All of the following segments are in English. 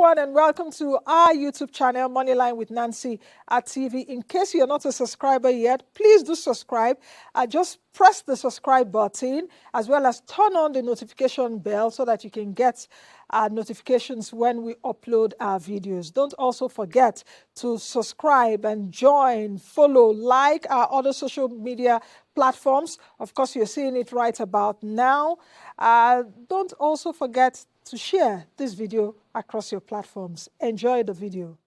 everyone, and welcome to our YouTube channel, Moneyline with Nancy at TV. In case you're not a subscriber yet, please do subscribe. Just press the subscribe button as well as turn on the notification bell so that you can get notifications when we upload our videos. Don't also forget to subscribe and join, follow, like our other social media platforms. Of course, you're seeing it right about now. Don't also forget to share this video across your platforms. Enjoy the video.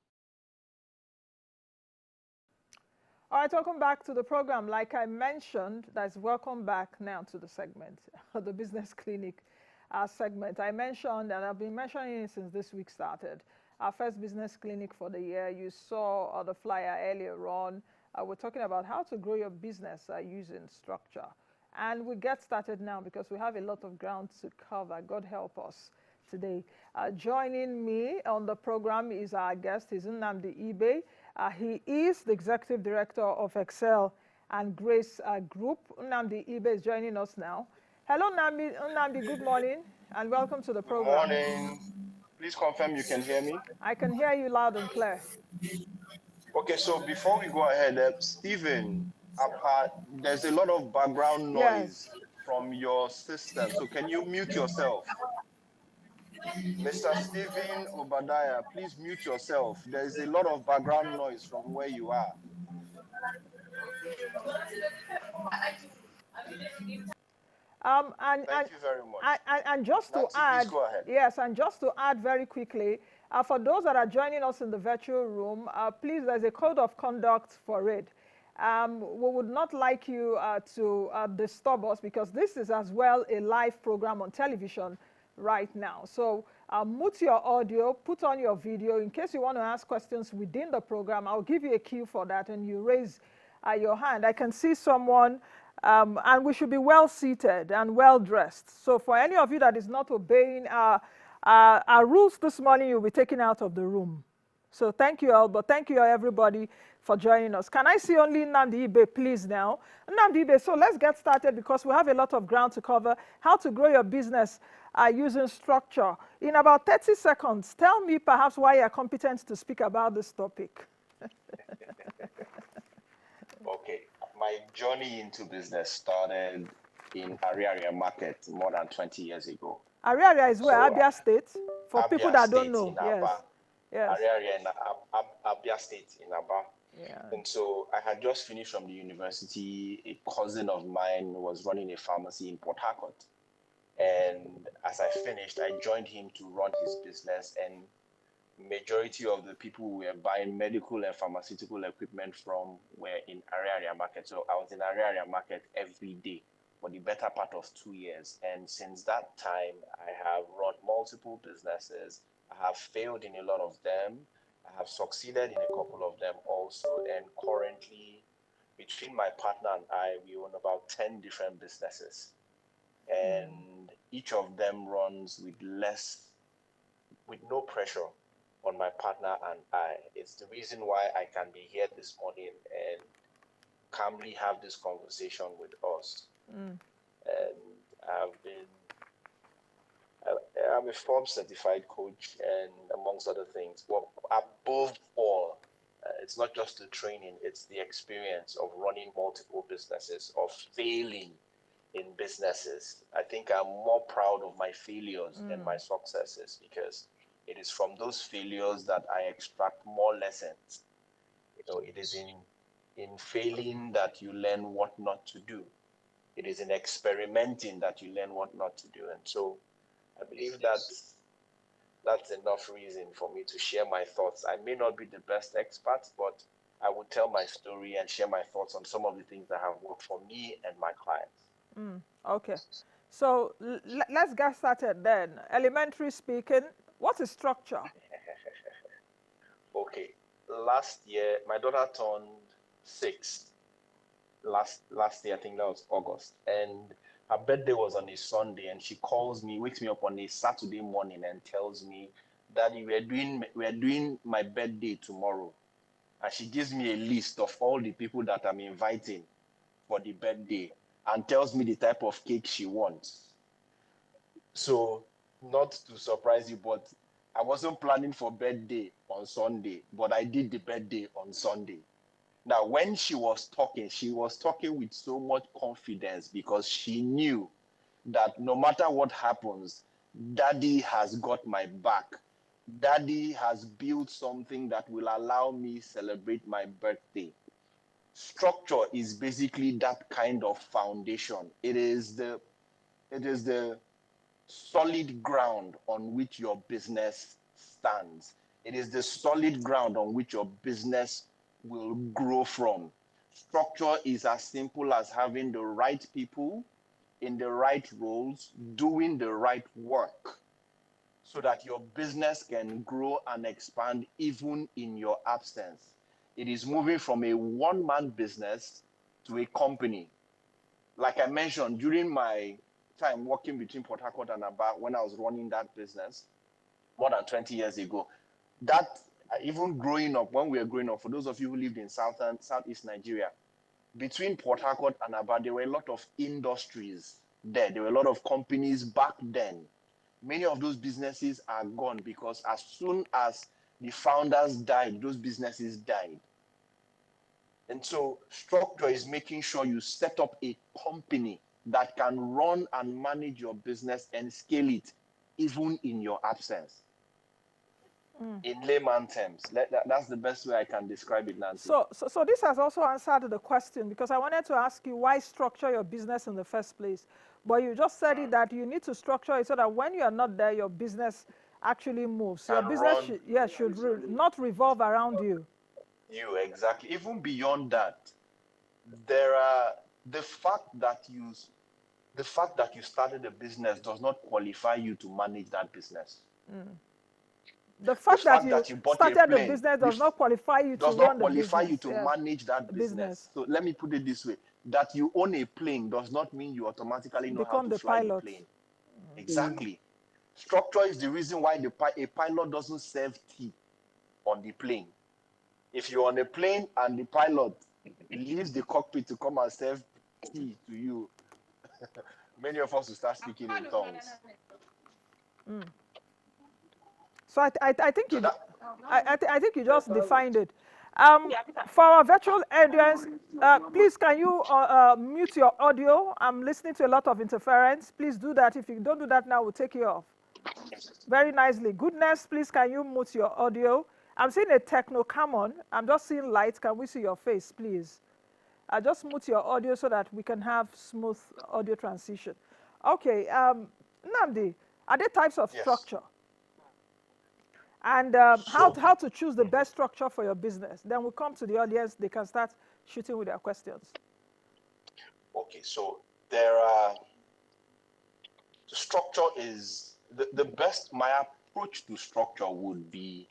All right, welcome back to the program. Like I mentioned, that's welcome back now to the segment, the business clinic segment. I mentioned, and I've been mentioning it since this week started, our first business clinic for the year. You saw the flyer earlier on. We're talking about how to grow your business using structure. And we get started now because we have a lot of ground to cover. God help us today. Joining me on the program is our guest, is Nnamdi Ibe. He is the Executive Director of Excel and Grace Group. Nnamdi Ibe is joining us now. Hello, Nnamdi, good morning, and welcome to the program. Good morning. Please confirm you can hear me. I can hear you loud and clear. Okay, so before we go ahead, Stephen, there's a lot of background noise from your system, so can you mute yourself? Mr. Stephen Obadiah, please mute yourself. There's a lot of background noise from where you are. Thank you very much. And just to Nancy, add, please go ahead. yes, and just to add very quickly, for those that are joining us in the virtual room, please, there's a code of conduct for it. We would not like you to disturb us because this is as well a live program on television right now. So mute your audio, put on your video. In case you want to ask questions within the program, I'll give you a cue for that and you raise your hand. I can see someone, and we should be well seated and well dressed. So for any of you that is not obeying our rules this morning, you'll be taken out of the room. So thank you all, but thank you everybody for joining us. Can I see only Nnamdi Ibe, please, now? Nnamdi Ibe, so let's get started because we have a lot of ground to cover. How to grow your business using structure. In about 30 seconds, tell me perhaps why you're competent to speak about this topic. Okay, my journey into business started in Ariaria Market more than 20 years ago. Ariaria is where? Abia State? For Abia people that State don't know. In Aba. Yes. Ariaria in Abia State in Aba. Yeah. And so I had just finished from the university. A cousin of mine was running a pharmacy in Port Harcourt. And as I finished, I joined him to run his business, and majority of the people we were buying medical and pharmaceutical equipment from were in Ariaria Market. So I was in Ariaria Market every day for the better part of 2 years. And since that time, I have run multiple businesses. I have failed in a lot of them. I have succeeded in a couple of them also. And currently, between my partner and I, we own about 10 different businesses. And each of them runs with no pressure on my partner and I. It's the reason why I can be here this morning and calmly have this conversation with us. And I'm a Forbes certified coach, and amongst other things. Well, above all, it's not just the training, it's the experience of running multiple businesses, of failing in businesses. I think I'm more proud of my failures than my successes, because it is from those failures that I extract more lessons. It is in failing that you learn what not to do. It is in experimenting that you learn what not to do. And so I believe that's enough reason for me to share my thoughts. I may not be the best expert, but I will tell my story and share my thoughts on some of the things that have worked for me and my clients. Okay. So let's get started then. Elementary speaking, what is structure? Okay. Last year, my daughter turned 6. Last year, I think that was August. And her birthday was on a Sunday, and she calls me, wakes me up on a Saturday morning and tells me, "Daddy, we're doing my birthday tomorrow." And she gives me a list of all the people that I'm inviting for the birthday and tells me the type of cake she wants. So, not to surprise you, but I wasn't planning for birthday on Sunday, but I did the birthday on Sunday. Now, when she was talking with so much confidence because she knew that no matter what happens, Daddy has got my back. Daddy has built something that will allow me celebrate my birthday. Structure is basically that kind of foundation. It is the solid ground on which your business stands. It is the solid ground on which your business will grow from. Structure is as simple as having the right people in the right roles, doing the right work, so that your business can grow and expand even in your absence. It is moving from a one-man business to a company. Like I mentioned, during my time working between Port Harcourt and Aba, when I was running that business more than 20 years ago, that even growing up, when we were growing up, for those of you who lived in Southeast Nigeria, between Port Harcourt and Aba, there were a lot of industries there. There were a lot of companies back then. Many of those businesses are gone because as soon as the founders died, those businesses died. And so structure is making sure you set up a company that can run and manage your business and scale it even in your absence. In layman terms, that's the best way I can describe it, Nancy. So this has also answered the question, because I wanted to ask you why structure your business in the first place. But you just said it that you need to structure it so that when you are not there, your business actually moves. Your business should not revolve around you. Exactly. Even beyond that, there are the fact that you started a business does not qualify you to manage that business. The fact that you you bought a started the plane business does not qualify you to does not run the qualify you business. to manage that business. So let me put it this way: that you own a plane does not mean you automatically know how Become to the fly the pilot. plane. Exactly. Structure is the reason why a pilot doesn't serve tea on the plane. If you're on a plane and the pilot leaves the cockpit to come and serve tea to you, many of us will start speaking in tongues. So I think So you that, I think you just defined it. For our virtual audience, please can you mute your audio? I'm listening to a lot of interference. Please do that. If you don't do that now, we'll take you off. Very nicely. Goodness, please can you mute your audio? I'm seeing a techno come on. I'm just seeing lights. Can we see your face, please? Just mute your audio so that we can have smooth audio transition. Okay, Nnamdi, are there types of structure? And how to choose the best structure for your business? Then we'll come to the audience. They can start shooting with their questions. Okay, so there are structure is the best. My approach to structure would be,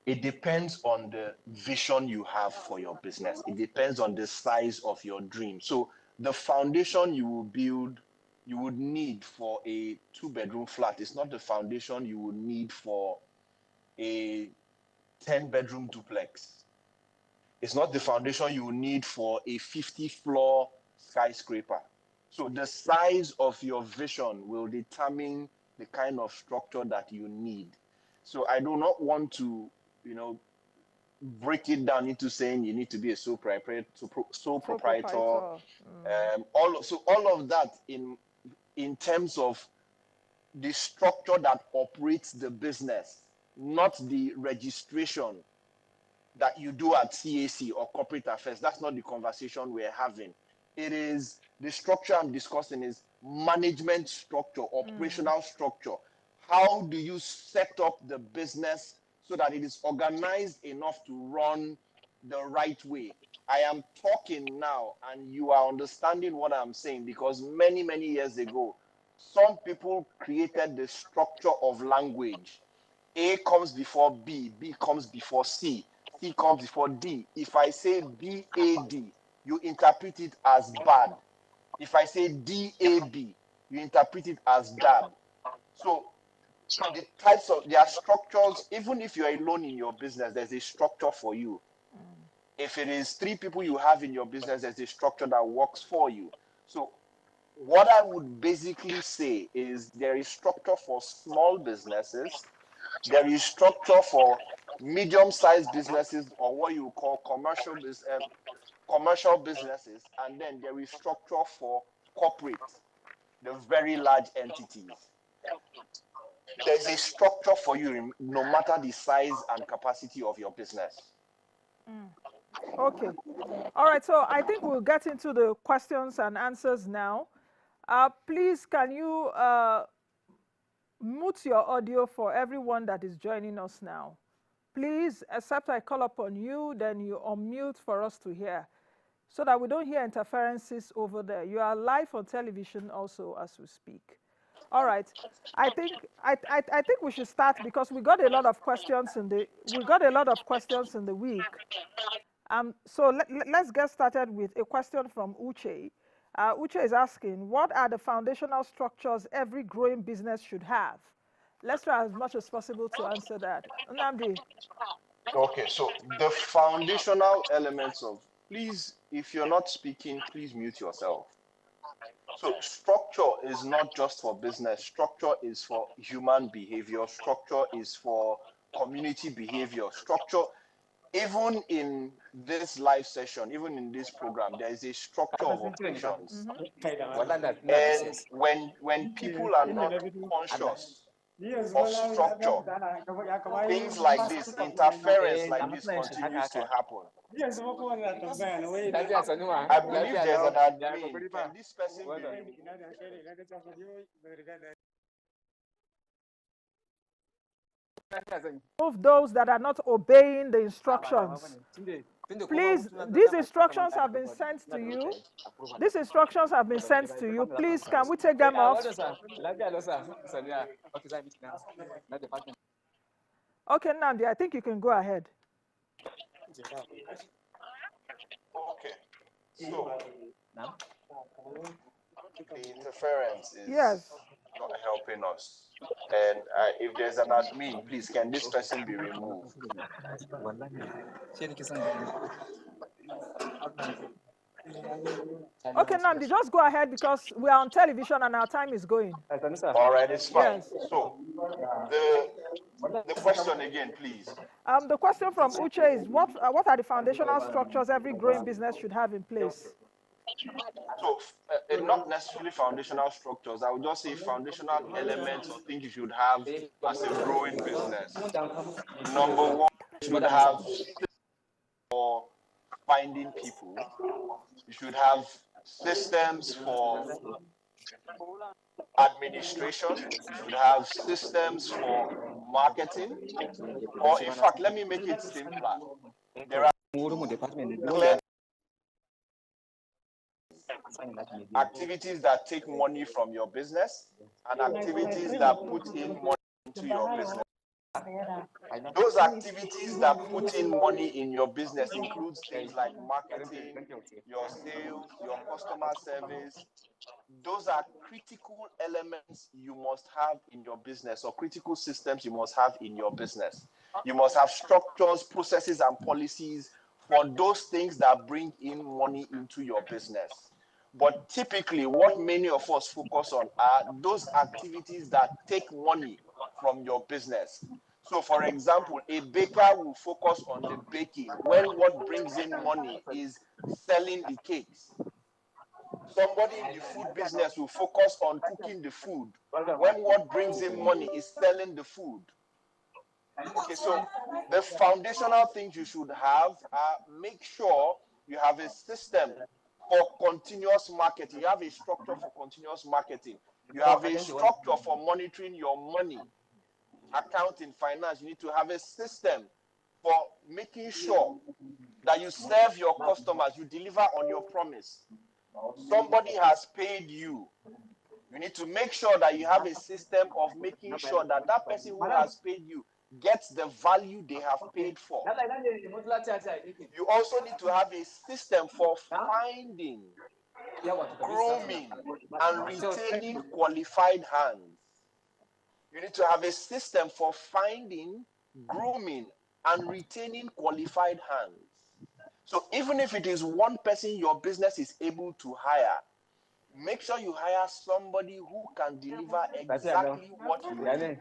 it depends on the vision you have for your business. It depends on the size of your dream. So the foundation you will build, you would need for a 2-bedroom flat. It's not the foundation you would need for a 10-bedroom duplex. It's not the foundation you will need for a 50-floor skyscraper. So the size of your vision will determine the kind of structure that you need. So I do not want to, break it down into saying you need to be a sole proprietor. All of that in terms of the structure that operates the business, not the registration that you do at CAC or corporate affairs. That's not the conversation we're having. It is the structure I'm discussing is management structure, operational structure. How do you set up the business so that it is organized enough to run the right way? I am talking now and you are understanding what I'm saying, because many, many years ago, some people created the structure of language. A comes before B, B comes before C, C comes before D. If I say BAD, you interpret it as bad. If I say DAB, you interpret it as dab. So there are structures. Even if you're alone in your business, there's a structure for you. If it is 3 people you have in your business, there's a structure that works for you. So what I would basically say is there is structure for small businesses There is structure for medium-sized businesses, or what you call commercial businesses, and then there is structure for corporate, the very large entities. There's a structure for you no matter the size and capacity of your business. Okay. All right, so I think we'll get into the questions and answers now. Please, can you mute your audio for everyone that is joining us now? Please, except I call upon you, then you unmute for us to hear, so that we don't hear interferences over there. You are live on television also as we speak. All right. I think we should start because we got a lot of questions in the week. So let's get started with a question from Uche. Uche is asking, what are the foundational structures every growing business should have? Let's try as much as possible to answer that. Nnamdi. Okay, so the foundational elements of, please, if you're not speaking, please mute yourself. So structure is not just for business. Structure is for human behavior. Structure is for community behavior. Structure, even in this live session, even in this program, there is a structure of operations. And when people are not conscious of structure, things like this, interference like this continues to happen. I believe there's an admin. Can this person be removed? Of those that are not obeying the instructions. Please, these instructions have been sent to you. These instructions have been sent to you. Please, can we take them off? Okay, Nnamdi, I think you can go ahead. Okay. So, the interference is not helping us. And if there's an admin, please, can this person be removed? Okay, Nnamdi, just go ahead because we are on television and our time is going. All right, it's fine. Yes. So, the question again, please. The question from Uche is, what are the foundational structures every growing business should have in place? So, not necessarily foundational structures. I would just say foundational elements or things you should have as a growing business. Number one, you should have for finding people. You should have systems for administration. You should have systems for marketing. Or in fact, let me make it simpler. There are clear activities that take money from your business and activities that put in money into your business. Those activities that put in money in your business includes things like marketing, your sales, your customer service. Those are critical elements you must have in your business, or critical systems you must have in your business. You must have structures, processes, and policies for those things that bring in money into your business. But typically, what many of us focus on are those activities that take money from your business. So, for example, a baker will focus on the baking when what brings in money is selling the cakes. Somebody in the food business will focus on cooking the food when what brings in money is selling the food. Okay, so the foundational things you should have are, make sure you have a system for continuous marketing. You have a structure for continuous marketing. You have a structure for monitoring your money, accounting, finance. You need to have a system for making sure that you serve your customers, you deliver on your promise. Somebody has paid you. You need to make sure that you have a system of making sure that that person who has paid you gets the value they have paid for. You also need to have a system for finding, grooming, and retaining qualified hands. You need to have a system for finding, grooming, and retaining qualified hands. So even if it is one person your business is able to hire, make sure you hire somebody who can deliver exactly what you need.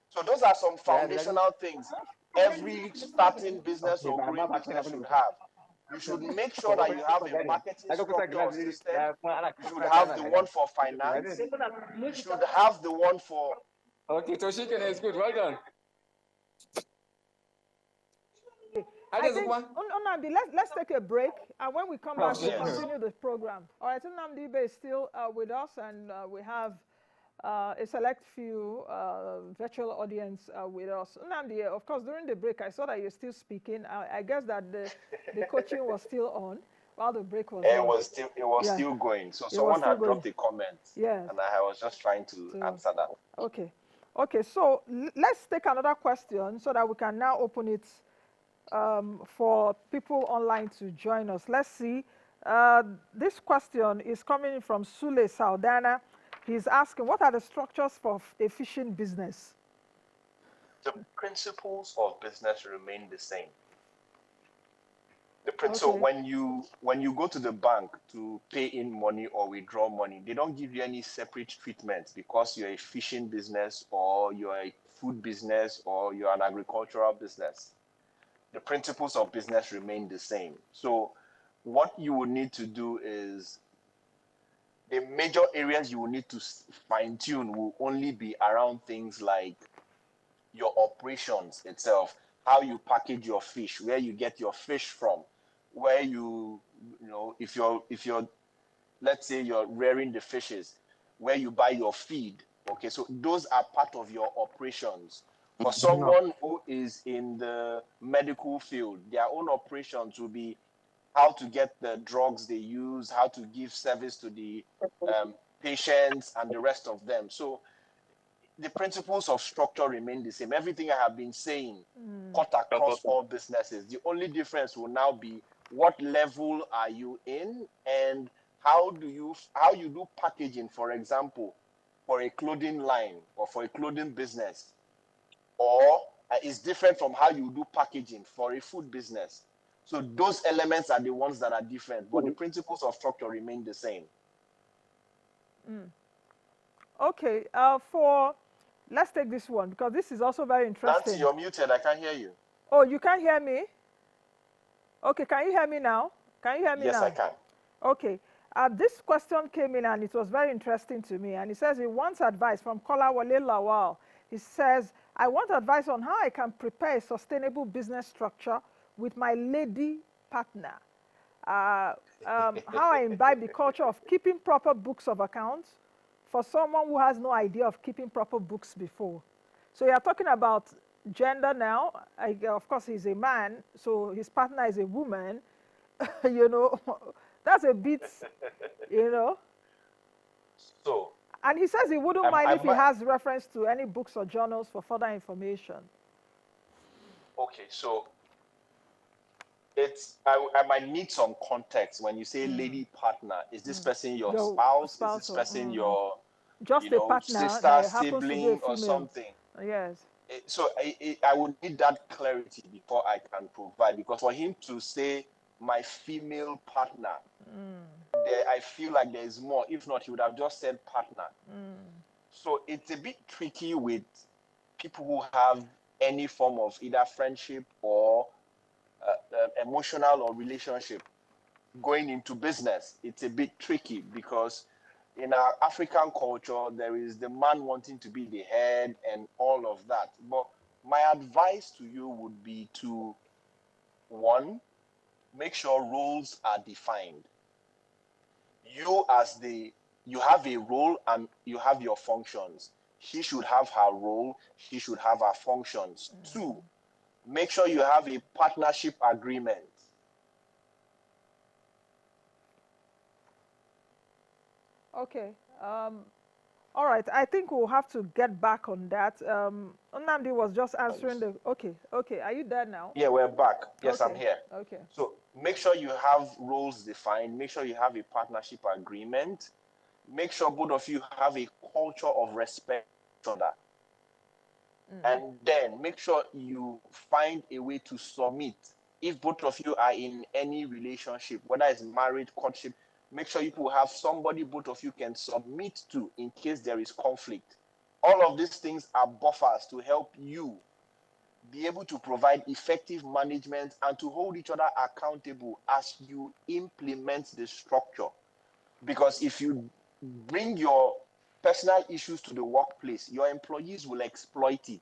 So those are some foundational things every starting business or growing business should have. You should make sure that you have a marketing structure or system. You should have the one for finance. You should have the one for. Okay, Toshika is good. Well done. I think, Nnamdi, let's take a break, and when we come back, we'll Yes. continue the program. All right, so Nnamdi Ibe is still with us, and we have a select few virtual audience with us. Nnamdi, of course, during the break, I saw that you're still speaking. I guess that the coaching was still on while the break was It on. was still going. So It was someone still had going. dropped a comment, Yes. and I was just trying to answer that. Okay. Okay, so let's take another question so that we can now open it for people online to join us. Let's see. This question is coming from Sule Saldana. He's asking, what are the structures for a fishing business? The principles of business remain the same. So when you go to the bank to pay in money or withdraw money, they don't give you any separate treatment because you're a fishing business or you're a food business or you're an agricultural business. The principles of business remain the same. So what you will need to do is the major areas you will need to fine-tune will only be around things like your operations itself, how you package your fish, where you get your fish from, where if you're let's say you're rearing the fishes, where you buy your feed. Okay, so those are part of your operations. For someone who is in the medical field, their own operations will be how to get the drugs they use, how to give service to the patients and the rest of them. So the principles of structure remain the same. Everything I have been saying cut across all businesses. The only difference will now be what level are you in and how you do packaging, for example, for a clothing line or for a clothing business, or is different from how you do packaging for a food business. So those elements are the ones that are different, but the principles of structure remain the same. Okay, let's take this one because this is also very interesting. Nancy, you're muted. I can't hear you. Oh, you can't hear me? Okay, can you hear me now? Can you hear me now? Yes, I can. Okay. This question came in and it was very interesting to me. And he says he wants advice from Kola Wale Lawal. He says, I want advice on how I can prepare a sustainable business structure with my lady partner. How I imbibe the culture of keeping proper books of accounts for someone who has no idea of keeping proper books before. So you're talking about gender now. Of course, he's a man, so his partner is a woman. You know, that's a bit, you know. So. And he says he wouldn't mind if he has reference to any books or journals for further information. Okay, so I might need some context when you say lady partner. Is this person your spouse? Is this person your just a partner, sister, sibling, or something? Yes. So I would need that clarity before I can provide, because for him to say my female partner, I feel like there is more. If not, he would have just said partner. So it's a bit tricky with people who have any form of either friendship or emotional or relationship going into business. It's a bit tricky because in our African culture, there is the man wanting to be the head and all of that. But my advice to you would be to, one, make sure roles are defined. You have a role and you have your functions. She should have her role, she should have her functions. Two, make sure you have a partnership agreement. Okay. All right. I think we'll have to get back on that. Nnamdi was just answering the. Okay. Okay. Are you there now? Yeah, we're back. Yes, okay. I'm here. Okay. So make sure you have roles defined. Make sure you have a partnership agreement. Make sure both of you have a culture of respect for each other. And then make sure you find a way to submit. If both of you are in any relationship, whether it's marriage, courtship, make sure you have somebody both of you can submit to in case there is conflict. All of these things are buffers to help you be able to provide effective management and to hold each other accountable as you implement the structure. Because if you bring your personal issues to the workplace, your employees will exploit it.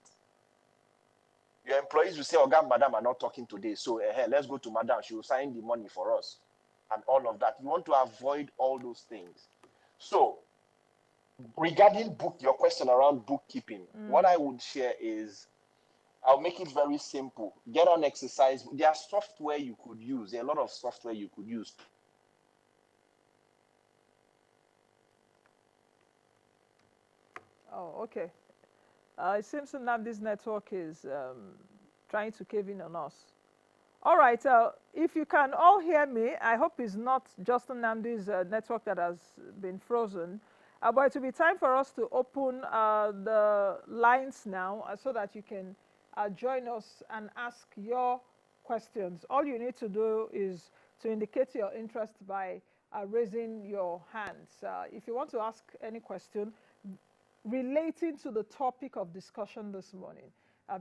Your employees will say, "Oh, God, madam, are not talking today. So let's go to madam. She will sign the money for us." And all of that. You want to avoid all those things. So regarding your question around bookkeeping, what I would share is I'll make it very simple. Get on exercise. There are software you could use. There are a lot of software you could use. Oh, okay. It seems Nnamdi's network is trying to cave in on us. All right. If you can all hear me, I hope it's not just Nnamdi's network that has been frozen. But it will be time for us to open the lines now so that you can join us and ask your questions. All you need to do is to indicate your interest by raising your hands. If you want to ask any question relating to the topic of discussion this morning,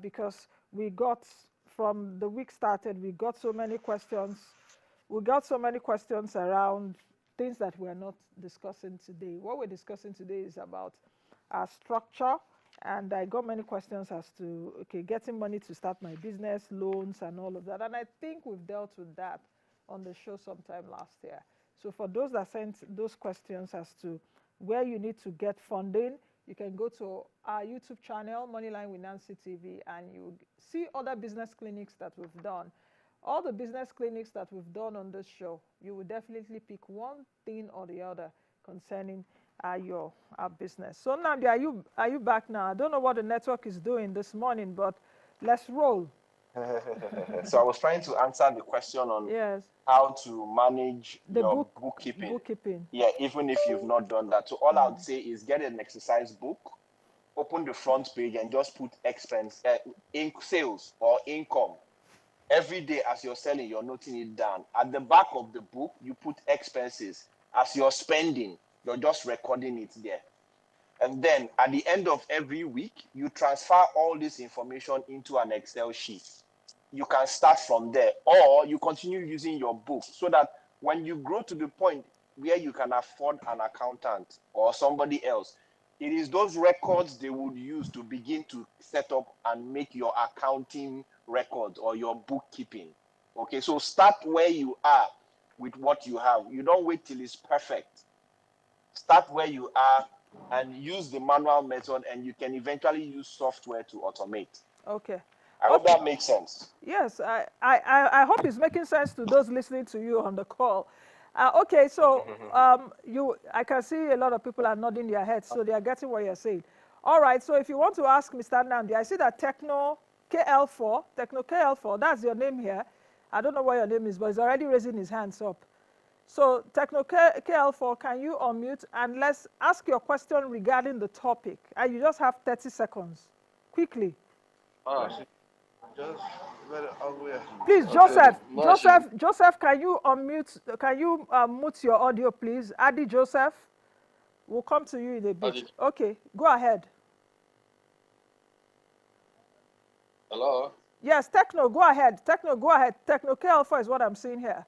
because we got, from the week started, we got so many questions. We got so many questions around things that we're not discussing today. What we're discussing today is about our structure, and I got many questions as to, okay, getting money to start my business, loans, and all of that. And I think we've dealt with that on the show sometime last year. So for those that sent those questions as to where you need to get funding, you can go to our YouTube channel, Moneyline with Nancy TV, and you see other business clinics that we've done. All the business clinics that we've done on this show, you will definitely pick one thing or the other concerning your business. So Nnamdi, are you back now? I don't know what the network is doing this morning, but let's roll. So I was trying to answer the question on how to manage your bookkeeping. Yeah, even if you've not done that. So all I would say is get an exercise book, open the front page, and just put sales or income. Every day as you're selling, you're noting it down. At the back of the book, you put expenses. As you're spending, you're just recording it there. And then at the end of every week, you transfer all this information into an Excel sheet. You can start from there, or you continue using your book so that when you grow to the point where you can afford an accountant or somebody else, it is those records they would use to begin to set up and make your accounting records or your bookkeeping. Okay, so start where you are with what you have. You don't wait till it's perfect. Start where you are and use the manual method, and you can eventually use software to automate. Okay. I hope that makes sense. Yes, I hope it's making sense to those listening to you on the call. Okay, so I can see a lot of people are nodding their heads, so they are getting what you're saying. All right, so if you want to ask Mr. Nnamdi, I see that Techno KL4, that's your name here. I don't know what your name is, but he's already raising his hands up. So Techno KL4, can you unmute and let's ask your question regarding the topic. And you just have 30 seconds, quickly. Just very aware. Please, Joseph, can you unmute? Can you mute your audio, please? Adi Joseph, we'll come to you in a bit. Okay, go ahead. Hello. Yes, Techno, go ahead. Techno KL4 is what I'm seeing here.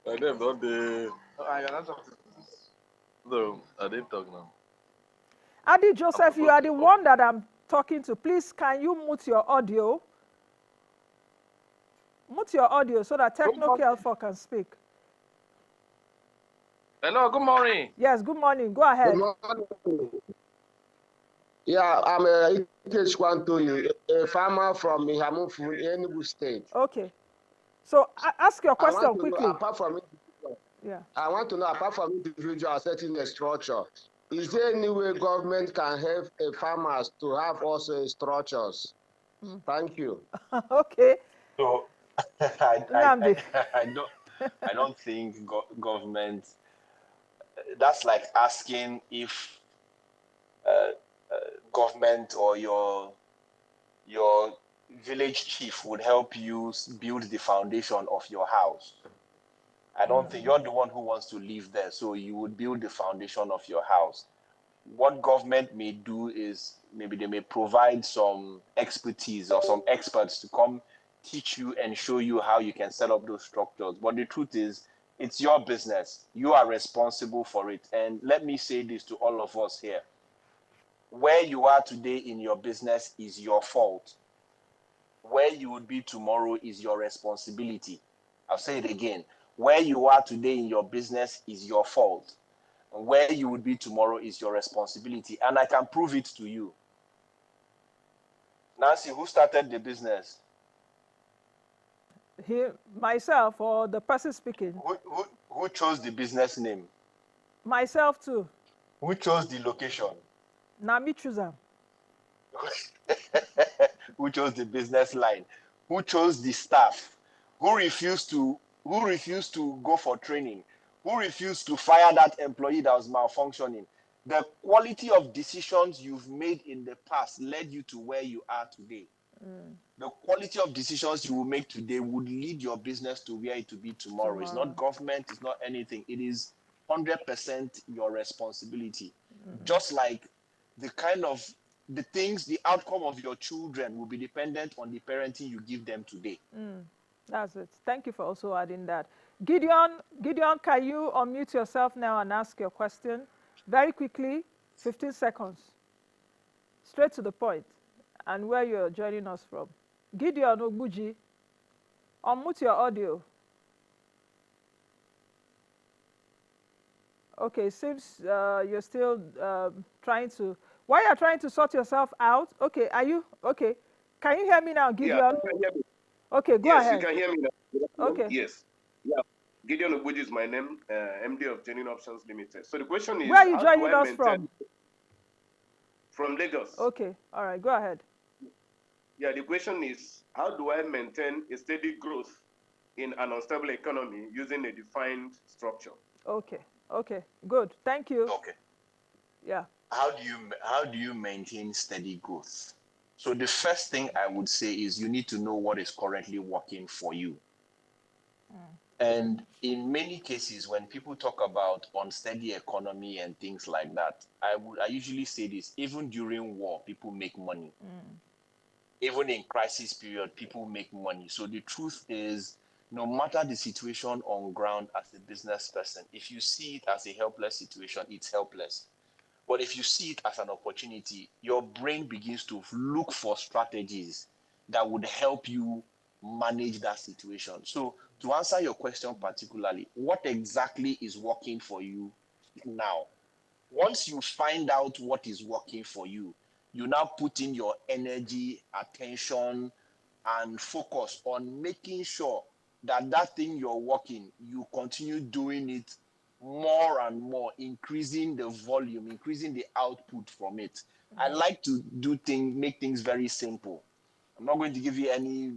I didn't talk the. I not talking. No, I didn't talk now. Adi Joseph, you are the one that I'm talking to. Please, can you mute your audio? Mute your audio so that Techno KL4 can speak. Hello, good morning. Yes, good morning. Go ahead. Good morning. Yeah, I'm Ikechukwu Anthony, a farmer from Ihamufu, Enugu State. Okay. So ask your question quickly. I want to know, apart from individual setting a structure, is there any way government can help farmers to have also structures? Thank you. Okay. So I don't think government. That's like asking if government or your village chief would help you build the foundation of your house. I don't think you're the one who wants to live there, so you would build the foundation of your house. what government may do is maybe they may provide some expertise or some experts to come teach you and show you how you can set up those structures. But the truth is, it's your business. You are responsible for it. And let me say this to all of us here. Where you are today in your business is your fault. Where you would be tomorrow is your responsibility. I'll say it again. Where you are today in your business is your fault. Where you would be tomorrow is your responsibility. And I can prove it to you. Nancy, who started the business? Myself or the person speaking? Who chose the business name? Myself too. Who chose the location? Nami Chuzam. Who chose the business line? Who chose the staff? Who refused to go for training? Who refused to fire that employee that was malfunctioning? The quality of decisions you've made in the past led you to where you are today. The quality of decisions you will make today would lead your business to where it will be tomorrow. It's not government, it's not anything. It is 100% your responsibility. Just like the outcome of your children will be dependent on the parenting you give them today. That's it. Thank you for also adding that. Gideon, can you unmute yourself now and ask your question? Very quickly, 15 seconds. Straight to the point, and where you're joining us from. Gideon Ogbuji, unmute your audio. Okay, seems you're still trying to... While you're trying to sort yourself out, okay, are you... Okay, can you hear me now, Gideon? Yeah, you can hear me. Okay, go ahead. Yes, you can hear me now. Okay. Yes. Yeah. Gideon Ogbuji is my name, MD of Genuine Options Limited. So the question is, where are you joining us from? From Lagos. Okay, all right, go ahead. Yeah, the question is, how do I maintain a steady growth in an unstable economy using a defined structure? Okay, good. Thank you. Okay. Yeah. How do you maintain steady growth? So the first thing I would say is you need to know what is currently working for you. And in many cases, when people talk about unsteady economy and things like that, I usually say this: even during war, people make money. Even in crisis period, people make money. So the truth is, no matter the situation on ground as a business person, if you see it as a helpless situation, it's helpless. But if you see it as an opportunity, your brain begins to look for strategies that would help you manage that situation. So to answer your question particularly, what exactly is working for you now? Once you find out what is working for you, you now put in your energy, attention, and focus on making sure that that thing you're working, you continue doing it more and more, increasing the volume, increasing the output from it. I like to make things very simple. I'm not going to give you any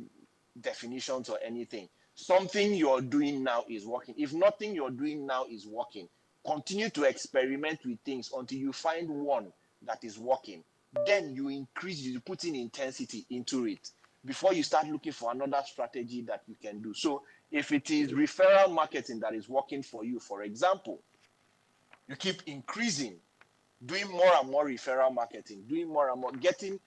definitions or anything. Something you're doing now is working. If nothing you're doing now is working, continue to experiment with things until you find one that is working. Then you put in intensity into it before you start looking for another strategy that you can do. So if it is referral marketing that is working for you, for example, you keep increasing, doing more and more referral marketing, doing more and more,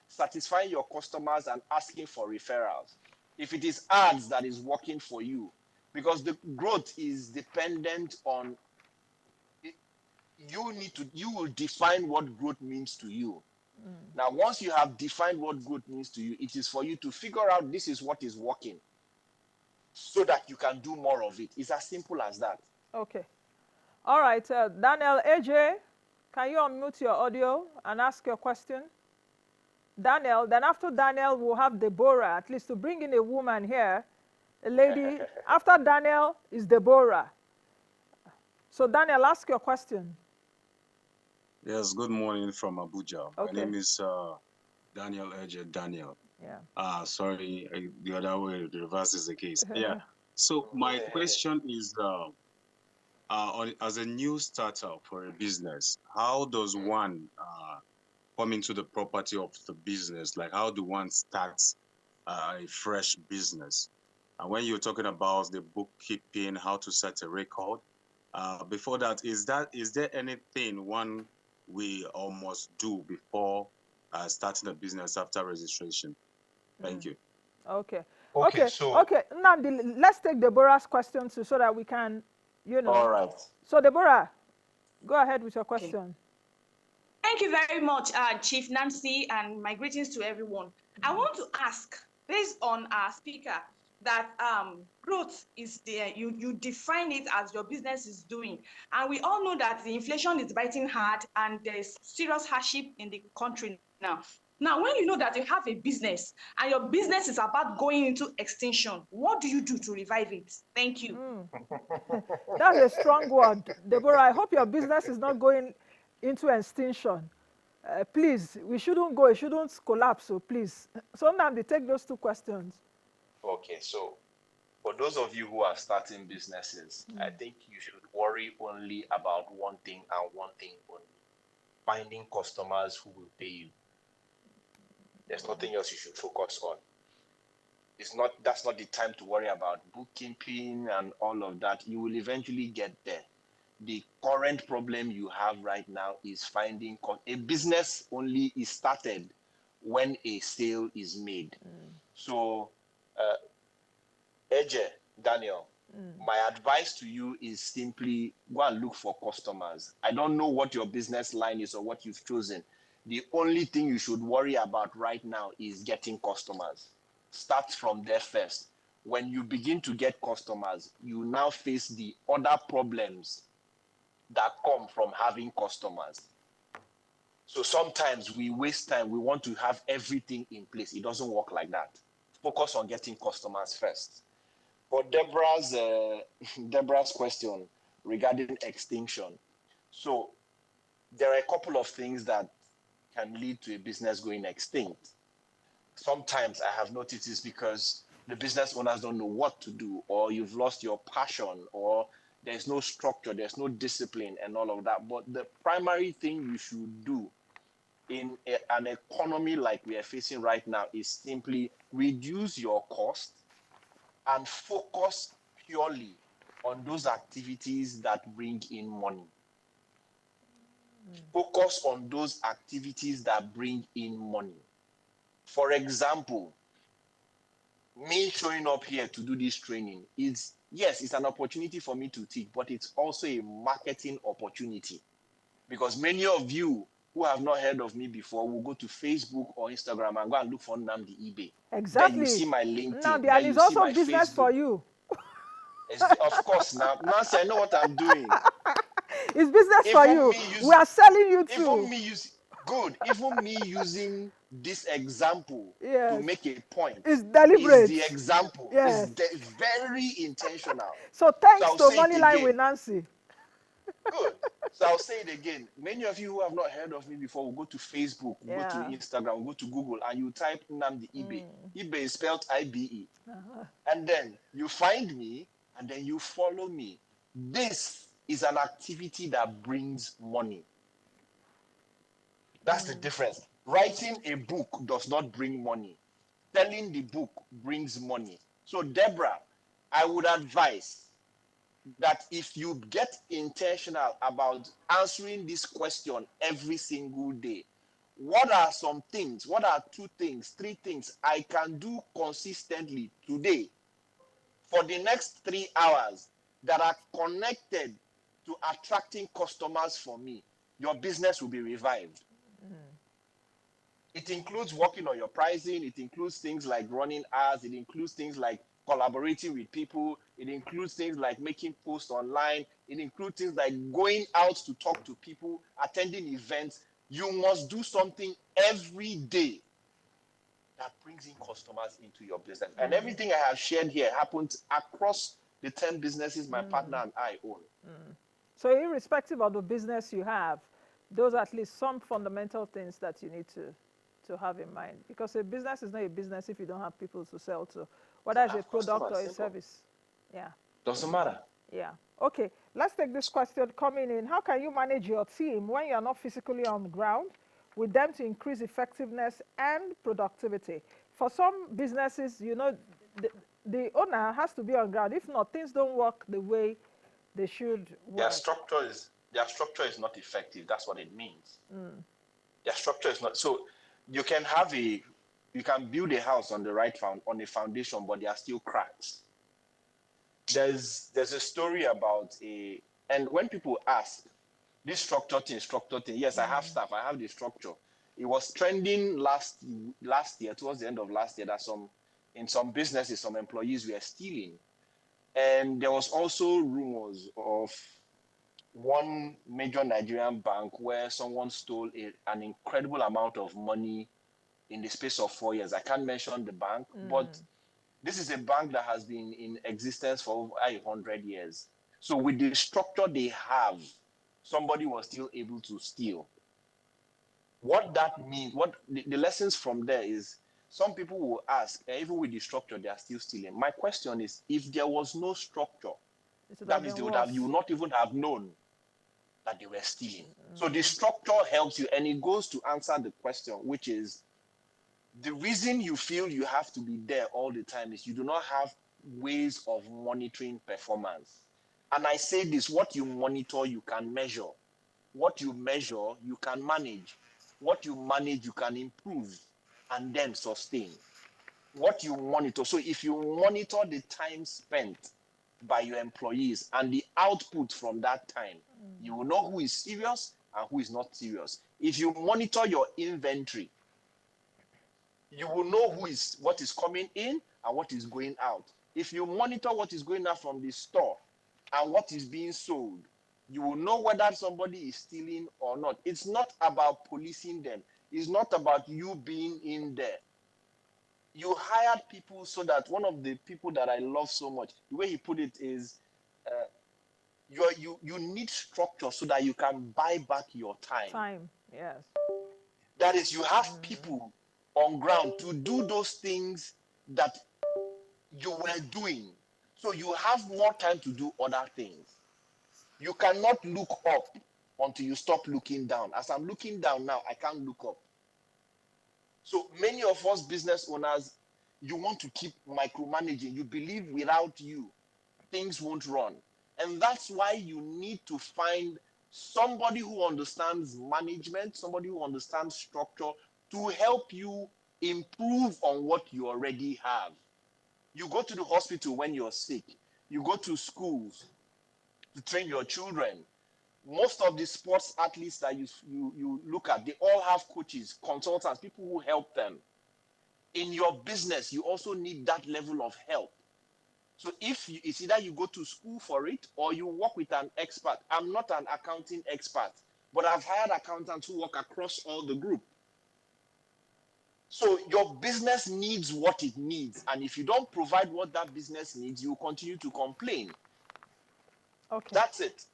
satisfying your customers and asking for referrals. If it is ads that is working for you, because the growth is dependent on, you will define what growth means to you. Now, once you have defined what growth means to you, it is for you to figure out this is what is working so that you can do more of it. It's as simple as that. Okay. All right, Daniel AJ, can you unmute your audio and ask your question? Daniel, then after Daniel, we'll have Deborah, at least to bring in a woman here, a lady. After Daniel is Deborah. So Daniel, ask your question. Yes, good morning from Abuja. Okay. My name is Daniel Eje Daniel. Yeah. Sorry, the other way, the reverse is the case. Yeah. So my question is, as a new startup for a business, how does one come into the property of the business? Like, how do one start a fresh business? And when you're talking about the bookkeeping, how to set a record, before that, is there anything one we all must do before starting a business after registration? Thank you. Okay. Okay, Okay. so Okay. Now, let's take Deborah's question too, so that we can, all right. So, Deborah, go ahead with your Okay. question. Thank you very much, Chief Nancy, and my greetings to everyone. I want to ask, based on our speaker, that growth is there. You define it as your business is doing. And we all know that the inflation is biting hard and there's serious hardship in the country now. Now, when you know that you have a business and your business is about going into extinction, what do you do to revive it? Thank you. That's a strong word. Deborah, I hope your business is not going into extinction. Please, we shouldn't go, it shouldn't collapse, so please. So, Nnamdi, take those two questions. Okay, so for those of you who are starting businesses, I think you should worry only about one thing and one thing only: finding customers who will pay you. There's nothing else you should focus on. That's not the time to worry about bookkeeping and all of that. You will eventually get there. The current problem you have right now is finding a business only is started when a sale is made. So, Eje, Daniel, my advice to you is simply go and look for customers. I don't know what your business line is or what you've chosen. The only thing you should worry about right now is getting customers. Start from there first. When you begin to get customers, you now face the other problems that come from having customers. So sometimes we waste time. We want to have everything in place. It doesn't work like that. Focus on getting customers first. For Deborah's question regarding extinction, so there are a couple of things that can lead to a business going extinct. Sometimes I have noticed this because the business owners don't know what to do, or you've lost your passion, or there's no structure, there's no discipline, and all of that. But the primary thing you should do in an economy like we are facing right now is simply reduce your cost and focus purely on those activities that bring in money. Focus on those activities that bring in money. For example, me showing up here to do this training is, yes, it's an opportunity for me to teach, but it's also a marketing opportunity. Because many of you who have not heard of me before will go to Facebook or Instagram and go and look for Nnamdi Ibe. Exactly. Then you see my LinkedIn. Nnamdi, then and you it's see also my business Facebook. for you. Of course, now, Nancy, I know what I'm doing. It's business Even for you. We are selling you too. Even me using this example to make a point It's is deliberate. the example. Yes. It's very intentional. So thanks I'll to say it Moneyline with again. Nancy. Good. So I'll say it again. Many of you who have not heard of me before will go to Facebook, will go to Instagram, will go to Google, and you type Nnamdi Ibe. Ibe is spelled IBE. And then you find me, and then you follow me. This is an activity that brings money. That's the difference. Writing a book does not bring money. Selling the book brings money. So, Deborah, I would advise that if you get intentional about answering this question every single day, what are some things, what are 2 things, 3 things I can do consistently today for the next 3 hours that are connected to attracting customers for me? Your business will be revived. It includes working on your pricing. It includes things like running ads. It includes things like collaborating with people. It includes things like making posts online. It includes things like going out to talk to people, attending events. You must do something every day that brings in customers into your business. And everything I have shared here happens across the 10 businesses my partner and I own. So irrespective of the business you have, those are at least some fundamental things that you need to have in mind. Because a business is not a business if you don't have people to sell to, whether it's a product or a service. Yeah. Doesn't matter. Yeah. Okay, let's take this question coming in. How can you manage your team when you're not physically on the ground with them to increase effectiveness and productivity? For some businesses, the owner has to be on ground. If not, things don't work the way they should work. Their structure is their structure is not effective. That's what it means. Their structure is not. So you can build a house on on a foundation, but there are still cracks. There's a story about and when people ask, this structure thing, yes, I have staff, I have the structure. It was trending last year, towards the end of last year, that in some businesses, some employees were stealing. And there was also rumors of one major Nigerian bank where someone stole an incredible amount of money in the space of 4 years. I can't mention the bank, but this is a bank that has been in existence for over 100 years. So with the structure they have, somebody was still able to steal. What that means, what the lessons from there is, some people will ask, even with the structure, they are still stealing. My question is, if there was no structure, that means you would not even have known that they were stealing. So the structure helps you, and it goes to answer the question, which is, the reason you feel you have to be there all the time is you do not have ways of monitoring performance. And I say this, what you monitor, you can measure. What you measure, you can manage. What you manage, you can improve and then sustain. What you monitor, so if you monitor the time spent by your employees and the output from that time, you will know who is serious and who is not serious. If you monitor your inventory, you will know what is coming in and what is going out. If you monitor what is going out from the store and what is being sold, you will know whether somebody is stealing or not. It's not about policing them. It's not about you being in there. You hired people so that, one of the people that I love so much, the way he put it is, you need structure so that you can buy back your time. Time, yes. That is, you have people on ground to do those things that you were doing. So you have more time to do other things. You cannot look up until you stop looking down. As I'm looking down now, I can't look up. So many of us business owners, you want to keep micromanaging. You believe without you, things won't run. And that's why you need to find somebody who understands management, somebody who understands structure, to help you improve on what you already have. You go to the hospital when you're sick. You go to schools to train your children. Most of the sports athletes that you look at, they all have coaches, consultants, people who help them. In your business, you also need that level of help. So it's either you go to school for it or you work with an expert. I'm not an accounting expert, but I've hired accountants who work across all the group. So your business needs what it needs. And if you don't provide what that business needs, you continue to complain. Okay. That's it.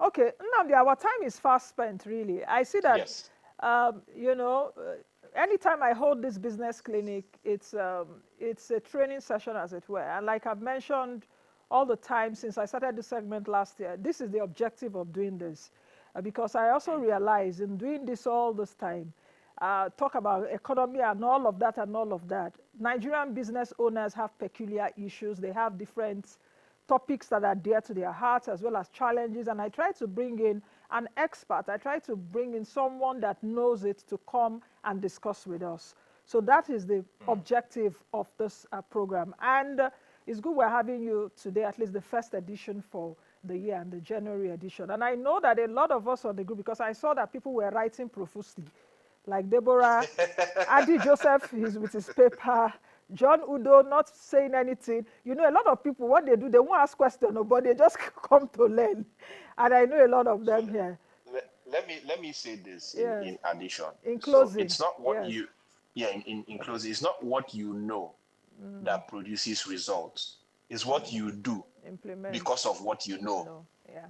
Okay, Nnamdi, our time is fast spent, really. I see that, Yes. Anytime I hold this business clinic, it's a training session, as it were. And like I've mentioned all the time since I started this segment last year, this is the objective of doing this. Because I also realize in doing this all this time, talk about economy and all of that, Nigerian business owners have peculiar issues. They have different topics that are dear to their hearts, as well as challenges. And I try to bring in an expert. I try to bring in someone that knows it to come and discuss with us. So that is the objective of this program. And it's good we're having you today, at least the first edition for the year and the January edition. And I know that a lot of us on the group, because I saw that people were writing profusely, like Deborah, Adi Joseph is with his paper, John Udo not saying anything. You know, a lot of people, what they do, they won't ask questions, but they just come to learn. And I know a lot of them here. Let me say this in addition. In closing. So it's not what in closing, it's not what you know that produces results. It's what you do because of what you know. No. Yeah.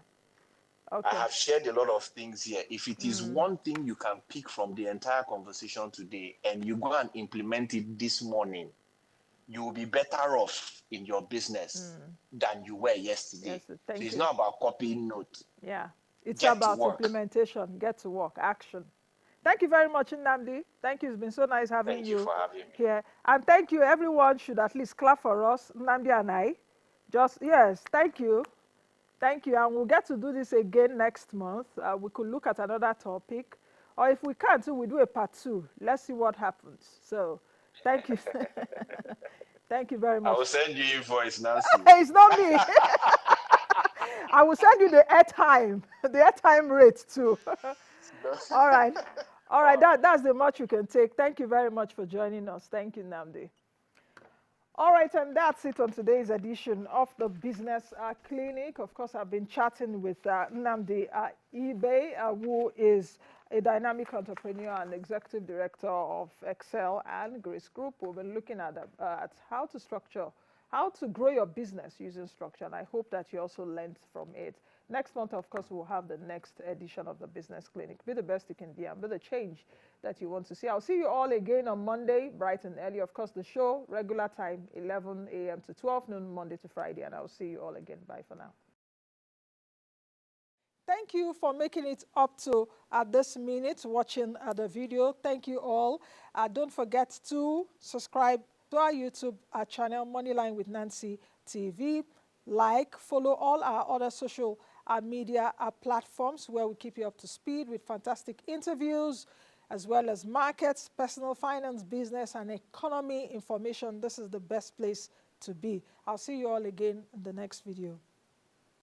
Okay. I have shared a lot of things here. If it is one thing you can pick from the entire conversation today and you go and implement it this morning, you will be better off in your business than you were yesterday. Yes, so it's not about copying notes. Yeah, it's about implementation, get to work, action. Thank you very much, Nnamdi. Thank you. It's been so nice having you for having me here. And thank you. Everyone should at least clap for us, Nnamdi and I. Yes, thank you. Thank you. And we'll get to do this again next month. We could look at another topic. Or if we can't, we do a part 2. Let's see what happens. So thank you. Thank you very much. I will send you invoice, Nancy. It's not me. I will send you the airtime, the airtime rate too. All right. All right, that's the much you can take. Thank you very much for joining us. Thank you, Nnamdi. All right, and that's it on today's edition of the Business Clinic. Of course, I've been chatting with Nnamdi Ibe, who is a dynamic entrepreneur and executive director of Excel and Grace Group. We've been looking at how to structure, how to grow your business using structure, and I hope that you also learned from it. Next month, of course, we'll have the next edition of the Business Clinic. Be the best you can be and be the change that you want to see. I'll see you all again on Monday, bright and early. Of course, the show, regular time, 11 a.m. to 12 noon, Monday to Friday. And I'll see you all again. Bye for now. Thank you for making it up to this minute, watching the video. Thank you all. Don't forget to subscribe to our YouTube channel, Moneyline with Nancy TV. Like, follow all our other social media platforms where we keep you up to speed with fantastic interviews, as well as markets, personal finance, business, and economy information. This is the best place to be. I'll see you all again in the next video.